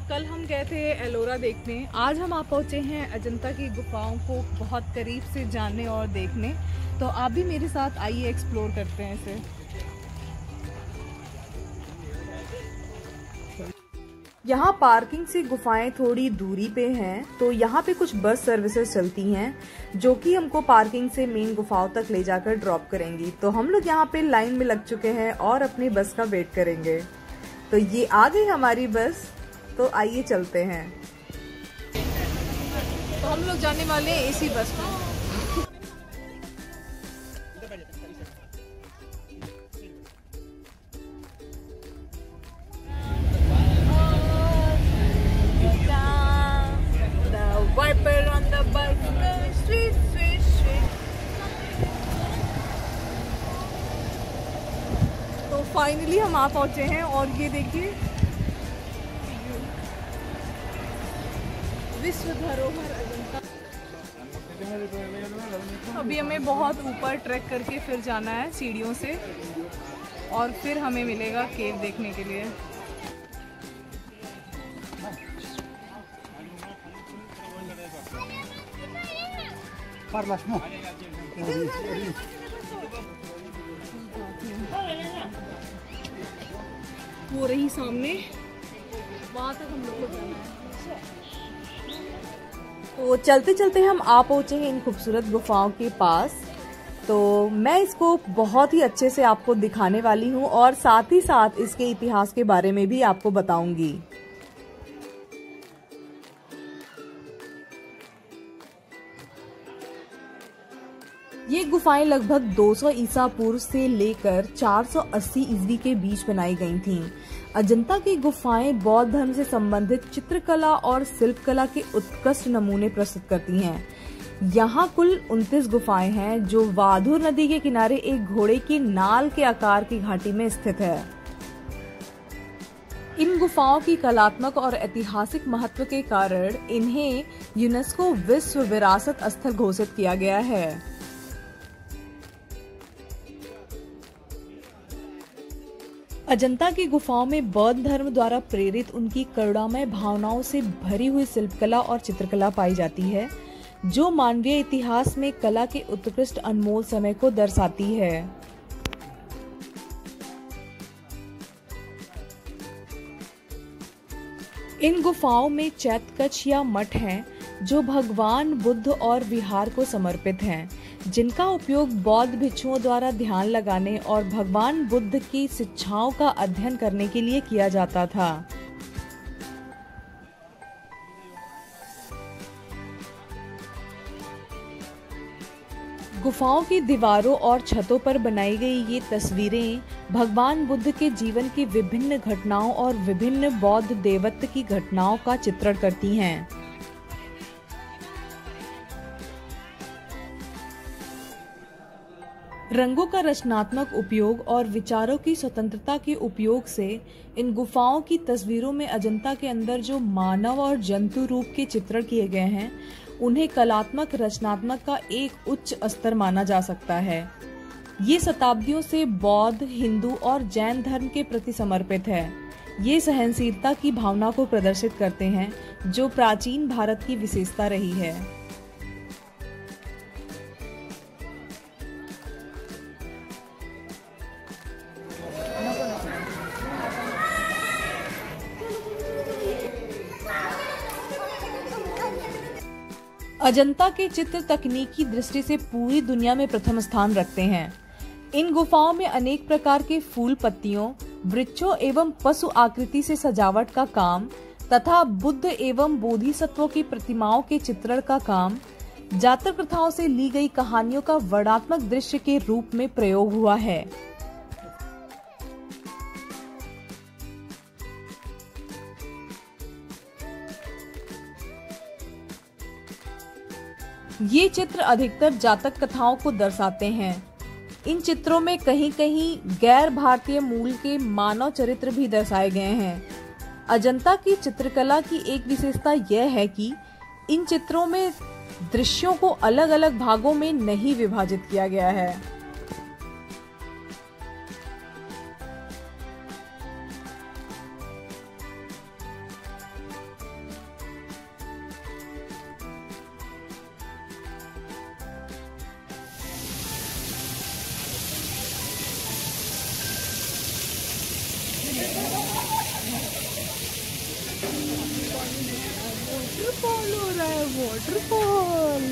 कल हम गए थे एलोरा देखने, आज हम आप पहुँचे हैं अजंता की गुफाओं को बहुत करीब से जानने और देखने। तो आप भी मेरे साथ आइए, एक्सप्लोर करते हैं इसे। यहाँ पार्किंग से गुफाएं थोड़ी दूरी पे हैं, तो यहाँ पे कुछ बस सर्विसेज चलती हैं जो कि हमको पार्किंग से मेन गुफाओं तक ले जाकर ड्रॉप करेंगी। तो हम लोग यहाँ पे लाइन में लग चुके हैं और अपनी बस का वेट करेंगे। तो ये आ गई हमारी बस, तो आइए चलते हैं। तो हम लोग जाने वाले हैं एसी बस में। Wiper on the bus going swish swish swish। तो फाइनली हम आ पहुंचे हैं और ये देखिए विश्व धरोहर अजंता। अभी हमें बहुत ऊपर ट्रैक करके फिर जाना है सीढ़ियों से, और फिर हमें मिलेगा केव देखने के लिए। वो रही सामने, वहां तक हम लोग को जाना है। तो चलते चलते हम आ पहुंचे हैं इन खूबसूरत गुफाओं के पास। तो मैं इसको बहुत ही अच्छे से आपको दिखाने वाली हूँ और साथ ही साथ इसके इतिहास के बारे में भी आपको बताऊंगी। ये गुफाएं लगभग 200 ईसा पूर्व से लेकर 480 ईस्वी के बीच बनाई गई थीं। अजंता की गुफाएं बौद्ध धर्म से संबंधित चित्रकला और शिल्पकला के उत्कृष्ट नमूने प्रस्तुत करती हैं। यहाँ कुल 29 गुफाएं हैं जो वाधुर नदी के किनारे एक घोड़े की नाल के आकार की घाटी में स्थित है। इन गुफाओं की कलात्मक और ऐतिहासिक महत्व के कारण इन्हें यूनेस्को विश्व विरासत स्थल घोषित किया गया है। अजंता की गुफाओं में बौद्ध धर्म द्वारा प्रेरित उनकी करुणामय भावनाओं से भरी हुई शिल्पकला और चित्रकला पाई जाती है, जो मानवीय इतिहास में कला के उत्कृष्ट अनमोल समय को दर्शाती है। इन गुफाओं में चैत्य कक्ष या मठ हैं, जो भगवान बुद्ध और विहार को समर्पित हैं, जिनका उपयोग बौद्ध भिक्षुओं द्वारा ध्यान लगाने और भगवान बुद्ध की शिक्षाओं का अध्ययन करने के लिए किया जाता था। गुफाओं की दीवारों और छतों पर बनाई गई ये तस्वीरें भगवान बुद्ध के जीवन की विभिन्न घटनाओं और विभिन्न बौद्ध देवत्व की घटनाओं का चित्रण करती हैं। रंगों का रचनात्मक उपयोग और विचारों की स्वतंत्रता के उपयोग से इन गुफाओं की तस्वीरों में अजंता के अंदर जो मानव और जंतु रूप के चित्रण किए गए हैं, उन्हें कलात्मक रचनात्मक का एक उच्च स्तर माना जा सकता है। ये शताब्दियों से बौद्ध, हिंदू और जैन धर्म के प्रति समर्पित है। ये सहनशीलता की भावना को प्रदर्शित करते हैं, जो प्राचीन भारत की विशेषता रही है। अजंता के चित्र तकनीकी दृष्टि से पूरी दुनिया में प्रथम स्थान रखते हैं। इन गुफाओं में अनेक प्रकार के फूल पत्तियों, वृक्षों एवं पशु आकृति से सजावट का काम तथा बुद्ध एवं बोधिसत्वों की प्रतिमाओं के चित्रण का काम जातक कथाओं से ली गई कहानियों का वर्णनात्मक दृश्य के रूप में प्रयोग हुआ है। ये चित्र अधिकतर जातक कथाओं को दर्शाते हैं। इन चित्रों में कहीं कहीं गैर भारतीय मूल के मानव चरित्र भी दर्शाए गए हैं। अजंता की चित्रकला की एक विशेषता यह है कि इन चित्रों में दृश्यों को अलग अलग भागों में नहीं विभाजित किया गया है। वाटरफॉल हो रहा है, वाटरफॉल।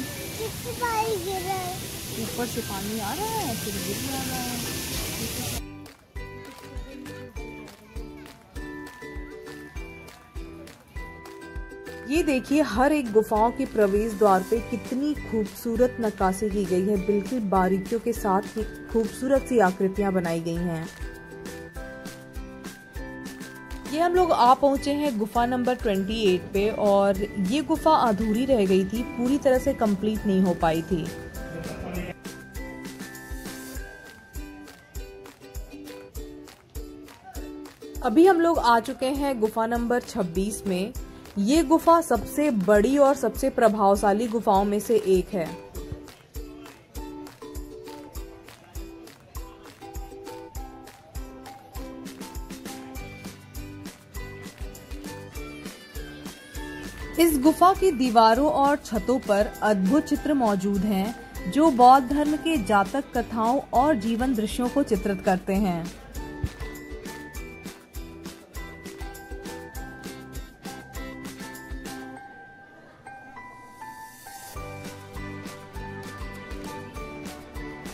ऊपर से पानी आ रहा है फिर गिर रहा है। ये देखिए हर एक गुफाओं के प्रवेश द्वार पे कितनी खूबसूरत नक्काशी की गई है, बिल्कुल बारीकियों के साथ ही खूबसूरत सी आकृतियां बनाई गई हैं। ये हम लोग आ पहुंचे हैं गुफा नंबर 28 पे, और ये गुफा अधूरी रह गई थी, पूरी तरह से कंप्लीट नहीं हो पाई थी। अभी हम लोग आ चुके हैं गुफा नंबर 26 में। ये गुफा सबसे बड़ी और सबसे प्रभावशाली गुफाओं में से एक है। इस गुफा की दीवारों और छतों पर अद्भुत चित्र मौजूद हैं, जो बौद्ध धर्म के जातक कथाओं और जीवन दृश्यों को चित्रित करते हैं।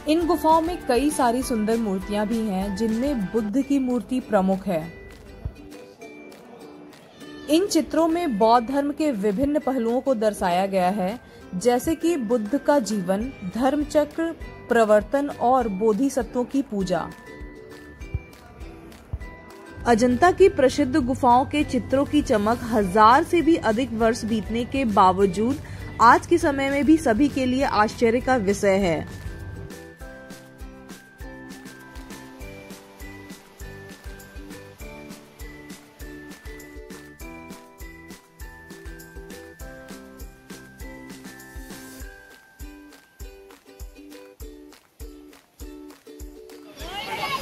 इन गुफाओं में कई सारी सुंदर मूर्तियां भी हैं, जिनमें बुद्ध की मूर्ति प्रमुख है। इन चित्रों में बौद्ध धर्म के विभिन्न पहलुओं को दर्शाया गया है, जैसे कि बुद्ध का जीवन, धर्म चक्र, प्रवर्तन और बोधिसत्वों की पूजा। अजंता की प्रसिद्ध गुफाओं के चित्रों की चमक 1000 से भी अधिक वर्ष बीतने के बावजूद आज के समय में भी सभी के लिए आश्चर्य का विषय है।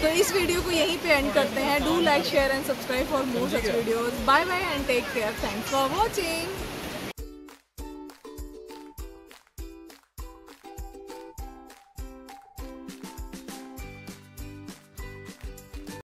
तो इस वीडियो को यहीं पे एंड करते हैं। Do like, share and subscribe for more such videos. Bye bye and take care. Thanks for watching.